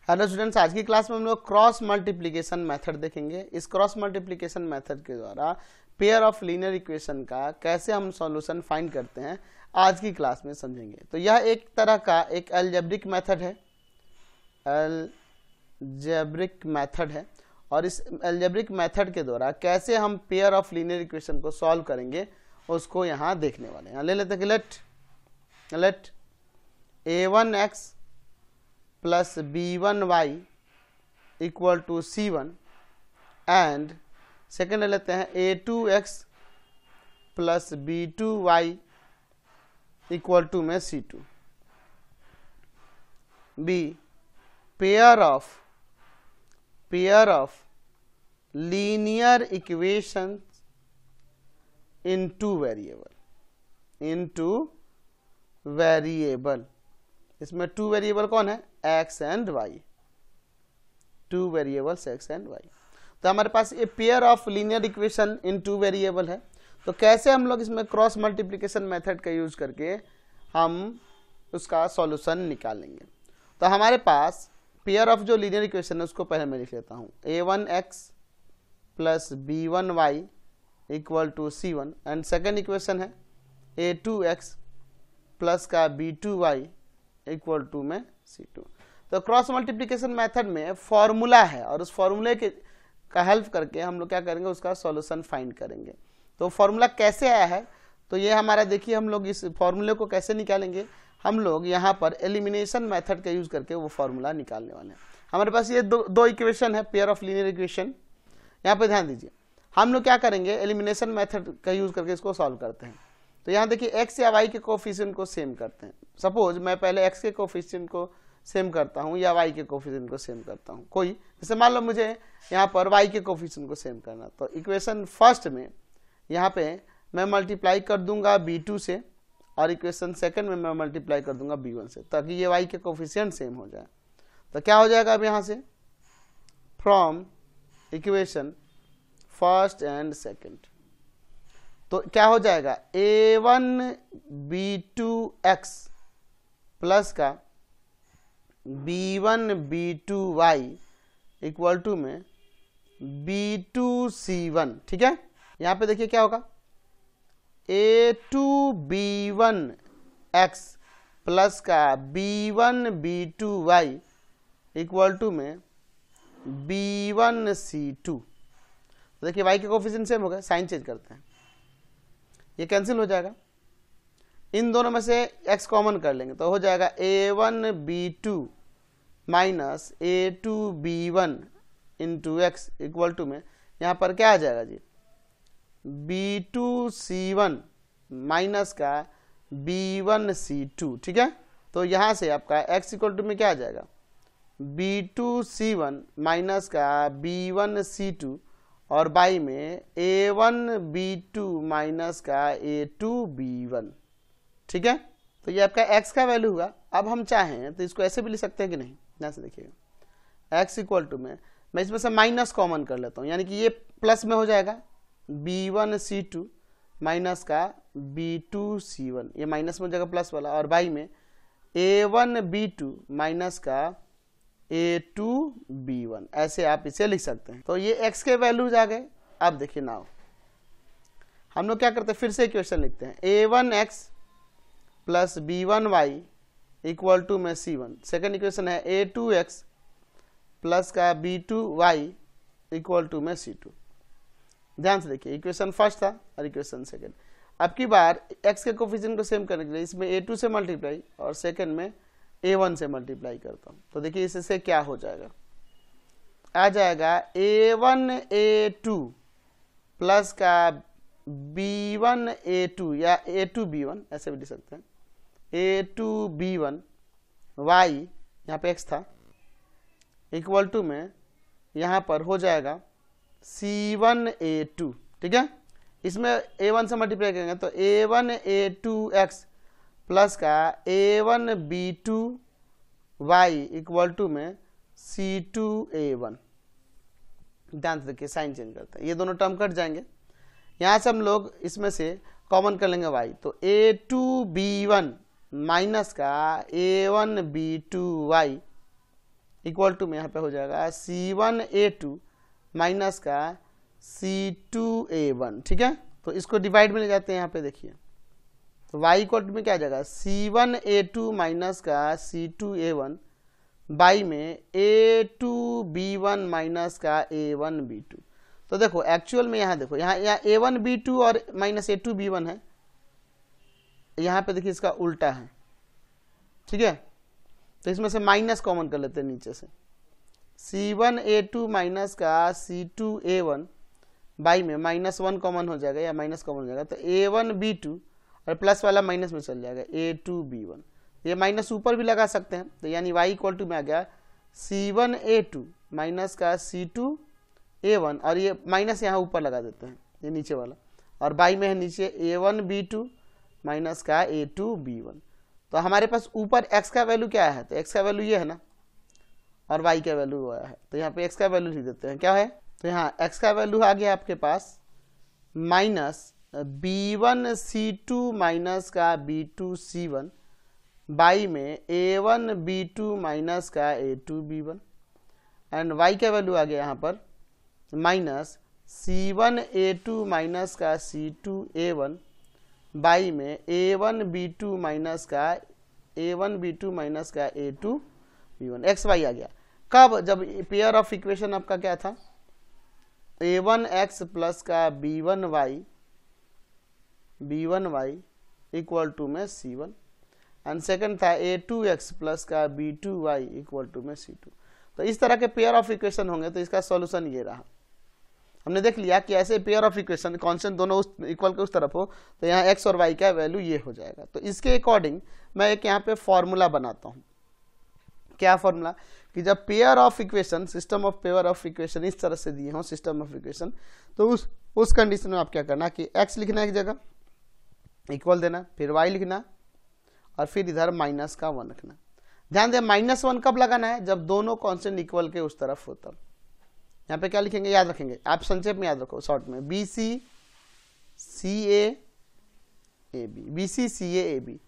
Hello students, आज की class में हम लोग क्रॉस मल्टीप्लिकेशन मेथड देखेंगे। इस क्रॉस मल्टीप्लिकेशन मेथड के द्वारा पेयर ऑफ लीनियर इक्वेशन का कैसे हम सॉल्यूशन फाइंड करते हैं आज की क्लास में समझेंगे। तो यह एक तरह का एक अलजेब्रिक मेथड है, अलजेब्रिक मेथड है। और इस अलजेब्रिक मेथड के द्वारा कैसे हम पेयर ऑफ लीनियर इक्वेशन को सॉल्व करेंगे उसको यहाँ देखने वाले हैं। यहाँ ले लेते हैं कि let a1x plus b1y equal to c1 and second ले लेते हैं a2x plus b2y equal to में c2। b pair of linear equation in two variable, इसमें टू वेरिएबल कौन है, x and y, two variables x and y। तो हमारे पास ये pair of linear equation in two variable है। तो कैसे हम लोग इसमें क्रॉस मल्टीप्लिकेशन मेथड का यूज करके हम उसका सॉल्यूशन निकालेंगे। तो हमारे पास पेयर ऑफ जो लीनियर इक्वेशन है उसको पहले मैं लिख लेता हूँ, a1x plus b1y equal to c1 and second equation है a2x प्लस का b2y इक्वल टू में c2। तो क्रॉस मल्टीप्लिकेशन मेथड में फॉर्मूला है और उस फॉर्मूले के का हेल्प करके हम लोग क्या करेंगे, उसका सॉल्यूशन फाइंड करेंगे। तो फॉर्मूला कैसे आया है, तो ये हमारा देखिए, हम लोग इस फॉर्मूले को कैसे निकालेंगे, हम लोग यहाँ पर एलिमिनेशन मेथड का यूज करके वो फॉर्मूला निकालने वाले हैं। हमारे पास ये दो इक्वेशन है, पेयर ऑफ लीनियर इक्वेशन। यहाँ पे ध्यान दीजिए, हम लोग क्या करेंगे, एलिमिनेशन मेथड का यूज करके इसको सॉल्व करते हैं। तो यहाँ देखिए x या y के कोफिशिएंट को सेम करते हैं। सपोज मैं पहले x के कोफिशिएंट को सेम करता हूँ या y के कोफिशिएंट को सेम करता हूँ। कोई जैसे मान लो मुझे यहाँ पर y के कोफिशिएंट को सेम करना, तो इक्वेशन फर्स्ट में यहाँ पे मैं मल्टीप्लाई कर दूंगा b2 से और इक्वेशन सेकंड में मैं मल्टीप्लाई कर दूंगा b1 से, ताकि ये y के कोफिशिएंट सेम हो जाए। तो क्या हो जाएगा अब यहाँ से, from equation first and second, तो क्या हो जाएगा, a1b2x प्लस का b1b2y इक्वल टू में b2c1। ठीक है, यहां पे देखिए क्या होगा, a2b1x प्लस का b1b2y इक्वल टू में b1c2। देखिए y के कोफिशिएंट सेम हो गए, साइन चेंज करते हैं, ये कैंसिल हो जाएगा। इन दोनों में से x कॉमन कर लेंगे तो हो जाएगा a1b2 minus a2b1 into x equal to में यहाँ पर क्या आ जाएगा जी, b2c1 माइनस का b1c2। ठीक है, तो यहाँ से आपका x इक्वल टू में क्या आ जाएगा, b2c1 माइनस का b1c2 और बाई में a1b2 माइनस का a2b1। ठीक है, तो ये आपका x का वैल्यू हुआ। अब हम चाहें तो इसको ऐसे भी लिख सकते हैं कि नहीं, यहाँ से देखिएगा, x इक्वल टू में मैं इसमें से माइनस कॉमन कर लेता हूँ, यानी कि ये प्लस में हो जाएगा b1c2 माइनस का b2c1, ये माइनस में हो जाएगा प्लस वाला, और बाई में a1b2 माइनस का a2b1, ऐसे आप इसे लिख सकते हैं। तो ये x के वैल्यूज आ गए। अब देखिए नाउ हम लोग क्या करते हैं, फिर से इक्वेशन लिखते हैं, a1x plus b1y equal to में c1। सेकेंड इक्वेशन है a2x प्लस का b2y इक्वल टू में c2। ध्यान से देखिए, इक्वेशन फर्स्ट था और इक्वेशन सेकेंड। अब की बार x के कोफिशिएंट को सेम करने के लिए इसमें a2 से मल्टीप्लाई और सेकेंड में a1 से मल्टीप्लाई करता हूं, तो देखिए इससे क्या हो जाएगा, आ जाएगा a1a2 प्लस का b1a2 या a2b1, ऐसे भी लिख सकते हैं, a2b1 y यहाँ पे x था इक्वल टू में यहाँ पर हो जाएगा c1a2। ठीक है, इसमें a1 से मल्टीप्लाई करेंगे तो a1a2x प्लस का a1b2y इक्वल टू में c2a1। ध्यान से देखिए, साइन चेंज करते हैं, ये दोनों टर्म कट जाएंगे। यहाँ से हम लोग इसमें से कॉमन कर लेंगे y, तो a2b1 माइनस का a1b2y इक्वल टू में यहाँ पे हो जाएगा C1A2 माइनस का C2A1, ठीक है। तो इसको डिवाइड में ले जाते हैं यहाँ पे, देखिए तो y इक्वल टू में क्या आ जाएगा C1A2 माइनस का C2A1 बाई में A2B1 माइनस का A1B2। तो देखो एक्चुअल में यहाँ देखो यहाँ A1B2 और माइनस A2B1 है, यहाँ पे देखिए इसका उल्टा है, ठीक है। तो इसमें से माइनस कॉमन कर लेते हैं नीचे से, C1A2 माइनस का C2A1 बाई में -1 कॉमन हो जाएगा या माइनस कॉमन हो जाएगा, तो A1B2 और प्लस वाला माइनस में चल जाएगा A2B1। ये माइनस ऊपर भी लगा सकते हैं, तो यानी y इक्वल टू में आ गया C1A2 माइनस का C2A1 और ये माइनस यहाँ ऊपर लगा देते हैं, ये नीचे वाला, और बाई में है नीचे A1B2 माइनस का A2B1। तो हमारे पास ऊपर x का वैल्यू क्या है, तो x का वैल्यू ये है ना, और y का वैल्यू आया है, तो यहाँ पे x का वैल्यू लिख देते हैं, क्या है, तो यहाँ x का वैल्यू आ गया आपके पास माइनस B1C2 माइनस का B2C1 बाई में A1B2 माइनस का A2B1, एंड y का वैल्यू आ गया यहाँ पर माइनस C1A2 माइनस का C2A1 बाई में A1B2 माइनस का A1B2 माइनस का A2B1, एक्स वाई आ गया। कब, जब पेयर ऑफ इक्वेशन आपका क्या था, A1x प्लस का B1y इक्वल टू में C1, एंड सेकंड था A2x प्लस का B2y इक्वल टू में C2। तो इस तरह के पेयर ऑफ इक्वेशन होंगे, तो इसका सॉल्यूशन ये रहा। हमने देख लिया कि ऐसे पेयर ऑफ इक्वेशन कांस्टेंट दोनों उस इक्वल के उस तरफ हो, तो यहाँ x और y का वैल्यू ये हो जाएगा। तो इसके अकॉर्डिंग मैं एक यहाँ पे फॉर्मूला बनाता हूँ। क्या फॉर्मूला, कि जब pair of equation, system of pair of equation इस तरह से दिए हों सिस्टम ऑफ इक्वेशन, तो उस कंडीशन में आप क्या करना कि x लिखना एक जगह, इक्वल देना, फिर y लिखना, और फिर इधर माइनस का 1 रखना। ध्यान दें -1 कब लगाना है, जब दोनों कांस्टेंट इक्वल के उस तरफ हो तब। यहाँ पे क्या लिखेंगे, याद रखेंगे आप, संक्षेप में याद रखो शॉर्ट में, BCCAAB, BCCAAB,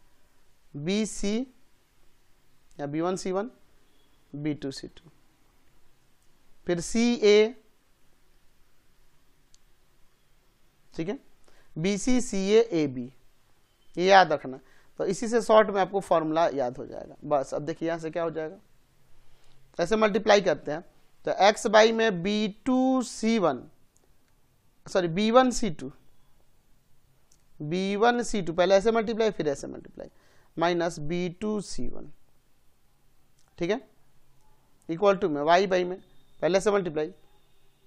BC या B1C1 B2C2, फिर CA, ठीक है, BCCAAB, ये याद रखना। तो इसी से शॉर्ट में आपको फॉर्मूला याद हो जाएगा। बस अब देखिए यहाँ से क्या हो जाएगा, ऐसे मल्टीप्लाई करते हैं, तो x बाई में B1C2 पहले ऐसे मल्टीप्लाई फिर ऐसे मल्टीप्लाई माइनस B2C1, ठीक है, इक्वल टू में y बाई में पहले से मल्टीप्लाई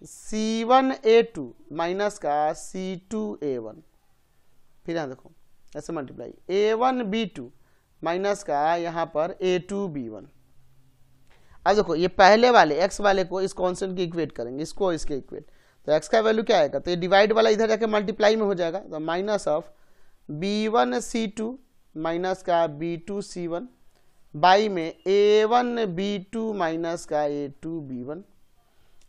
C1A2 माइनस का C2A1, फिर यहाँ देखो ऐसे मल्टीप्लाई A1B2 माइनस का यहाँ पर A2B1। अब देखो ये पहले वाले x वाले को इस कांस्टेंट की इक्वेट करेंगे, इसको इसके इक्वेट, तो x का वैल्यू क्या आएगा, तो ये डिवाइड वाला इधर जाके मल्टीप्लाई में हो जाएगा, तो माइनस ऑफ B1C2 माइनस का B2C1 बाई में A1B2 माइनस का A2B1,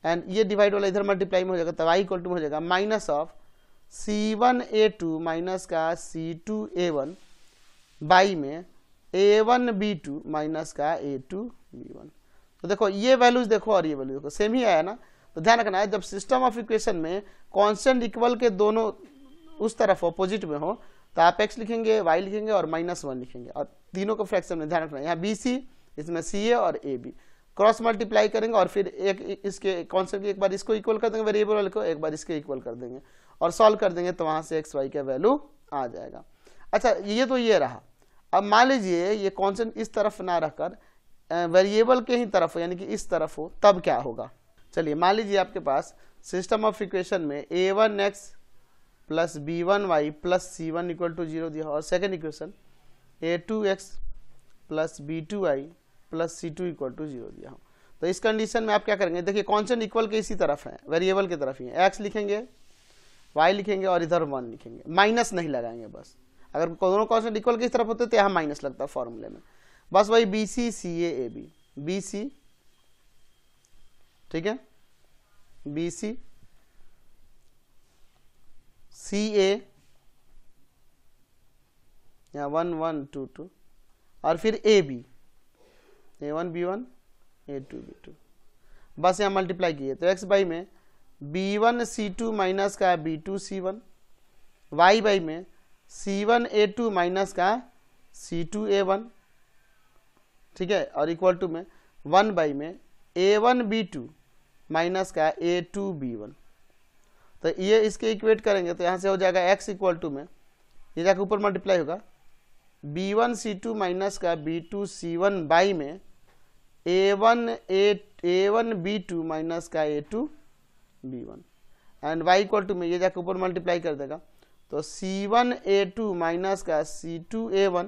एंड ये डिवाइड वाला इधर मल्टीप्लाई में हो जाएगा, तो y इक्वल टू हो जाएगा माइनस ऑफ C1A2 माइनस का C2A1 बाई में A1B2 माइनस का A2B1। तो देखो ये वैल्यूज देखो और ये वैल्यू देखो सेम ही आया ना। तो ध्यान रखना है, जब सिस्टम ऑफ इक्वेशन में कांस्टेंट इक्वल के दोनों उस तरफ अपोजिट में हो, तो आप x लिखेंगे, y लिखेंगे और -1 लिखेंगे, और तीनों को फ्रैक्शन में ध्यान रखना है। यहाँ BC, इसमें CA और AB क्रॉस मल्टीप्लाई करेंगे, और फिर एक इसके कांस्टेंट एक बार इसको इक्वल कर देंगे वेरिएबल वाले को, एक बार इसके इक्वल कर देंगे और सॉल्व कर देंगे, तो वहां से x y का वैल्यू आ जाएगा। अच्छा ये तो ये रहा। अब मान लीजिए ये कांस्टेंट इस तरफ ना रहकर वेरिएबल के ही तरफ हो, यानी कि इस तरफ हो, तब क्या होगा। चलिए मान लीजिए आपके पास सिस्टम ऑफ इक्वेशन में A1x plus B1y plus C1 equal to 0 दिया, और second equation A2x plus B2y plus C2 equal to 0 दिया हो। तो इस कंडीशन में आप क्या करेंगे, देखिए कांस्टेंट इक्वल के इसी तरफ है, वेरिएबल की तरफ ही है, x लिखेंगे, y लिखेंगे और इधर 1 लिखेंगे, माइनस नहीं लगाएंगे। बस अगर दोनों कांस्टेंट इक्वल की तरफ होते तो यहाँ माइनस लगता फॉर्मूले में। बस वही BCCAAB, BC, ठीक है, BC CA या 1 1 2 2, और फिर AB A1 B1 A2B2, बस यहाँ मल्टीप्लाई किए तो x बाई में B1C2 माइनस का B2C1, y बाई में C1A2 माइनस का C2A1, ठीक है, और इक्वल टू में 1 बाई में A1B2 माइनस का A2B1। तो ये इसके इक्वेट करेंगे तो यहाँ से हो जाएगा x इक्वल टू में, ये जाकर ऊपर मल्टीप्लाई होगा B1C2 माइनस का B2C1 बाई में A1B2 माइनस का A2B1, and y equal to में ये जाकर ऊपर मल्टीप्लाई कर देगा तो C1A2 माइनस का C2A1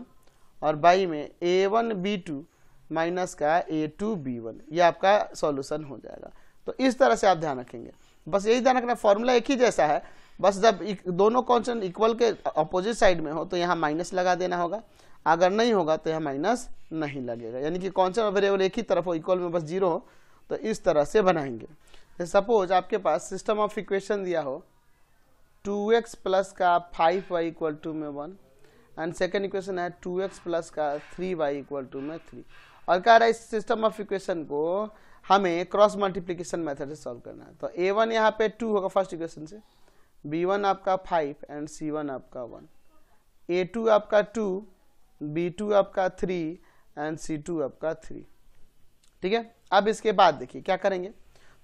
और बाई में A1B2 माइनस का A2B1, ये आपका सॉल्यूशन हो जाएगा। तो इस तरह से आप ध्यान रखेंगे, बस यही ध्यान रखना फॉर्मूला एक ही जैसा है, बस जब दोनों कांस्टेंट इक्वल के अपोजिट साइड में हो तो यहाँ माइनस लगा देना होगा, अगर नहीं होगा तो यहाँ माइनस नहीं लगेगा, यानी कि कांस्टेंट और वेरिएबल एक ही तरफ हो, इक्वल में बस जीरो हो, तो इस तरह से बनाएंगे। सपोज आपके पास सिस्टम ऑफ इक्वेशन दिया हो 2x प्लस का 5y इक्वल टू में 1, एंड सेकेंड इक्वेशन है 2x प्लस का 3y इक्वल टू में 3, और कह रहा है इस सिस्टम ऑफ इक्वेशन को हमें क्रॉस मल्टीप्लिकेशन मेथड से सॉल्व करना है। तो a1 यहाँ पे 2 होगा फर्स्ट इक्वेशन से, b1 आपका 5 एंड c1 आपका 1, a2 आपका 2, b2 आपका 3 एंड c2 आपका 3, ठीक है। अब इसके बाद देखिए क्या करेंगे,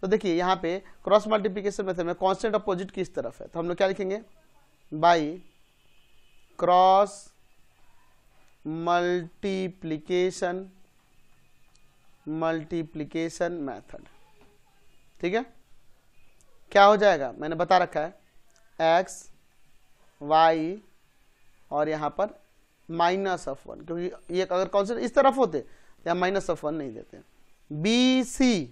तो देखिए यहाँ पे क्रॉस मल्टीप्लिकेशन मेथड में कांस्टेंट अपोजिट किस तरफ है, तो हम लोग क्या लिखेंगे, बाई क्रॉस मल्टीप्लिकेशन मेथड, ठीक है। क्या हो जाएगा, मैंने बता रखा है x y और यहाँ पर माइनस ऑफ 1, क्योंकि ये अगर कांस्टेंट इस तरफ होते तो यहाँ माइनस ऑफ 1 नहीं देते, BC,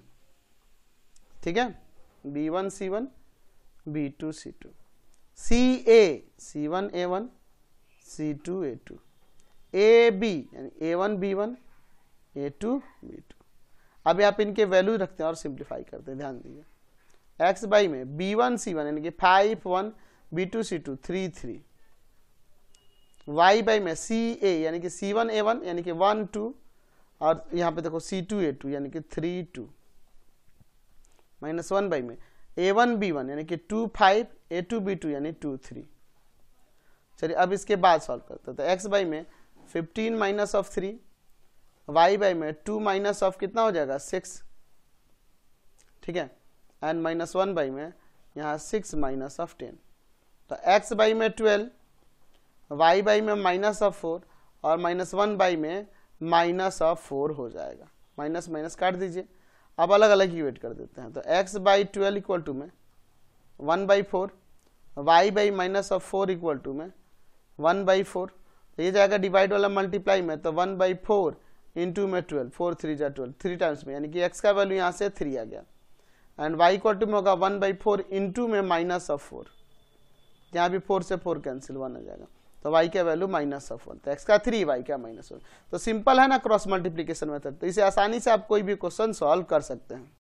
ठीक है, B1 C1 B2 C2, CA C1 A1 C2 A2, AB यानी A1 B1 A2 B2। अब आप इनके वैल्यू रखते हैं और सिंप्लीफाई करते हैं, ध्यान दीजिए, x बाई में B1 C1 यानी कि 5 1 B2 C2 3 3, y बाई में CA यानी कि C1 A1 यानी कि 1 2, और यहाँ पे देखो C2 A2 यानी कि 3 2, माइनस 1 बाई में A1 B1 यानी कि 2 5 A2 B2 यानी 2 3। चलिए अब इसके बाद सॉल्व करते हैं, तो x बाई में 15 माइनस ऑफ 3, y बाई में 2 माइनस ऑफ कितना हो जाएगा 6, ठीक है, एंड माइनस 1 बाई में यहाँ 6 माइनस ऑफ 10, तो x बाई में 12, y बाई में माइनस ऑफ 4 और माइनस 1 बाई में माइनस ऑफ 4 हो जाएगा, माइनस माइनस काट दीजिए। अब अलग अलग ही वेट कर देते हैं, तो x बाई 12 इक्वल टू में 1 by 4, y by minus of 4 equal to में 1 बाई 4, तो ये जाएगा डिवाइड वाला मल्टीप्लाई में, तो 1 बाई 4 इंटू में 12, 4 3 जा 12, 3 टाइम्स में, यानी कि x का वैल्यू यहाँ से 3 आ गया, एंड y इक्वल टू में होगा 1 बाई 4 इंटू में माइनस ऑफ 4, यहाँ भी 4 से 4 कैंसिल 1 आ जाएगा, तो y का वैल्यू माइनस ऑफ 1, तो x का 3 y का माइनस 1। तो सिंपल है ना क्रॉस मल्टीप्लिकेशन मेथड, तो इसे आसानी से आप कोई भी क्वेश्चन सॉल्व कर सकते हैं।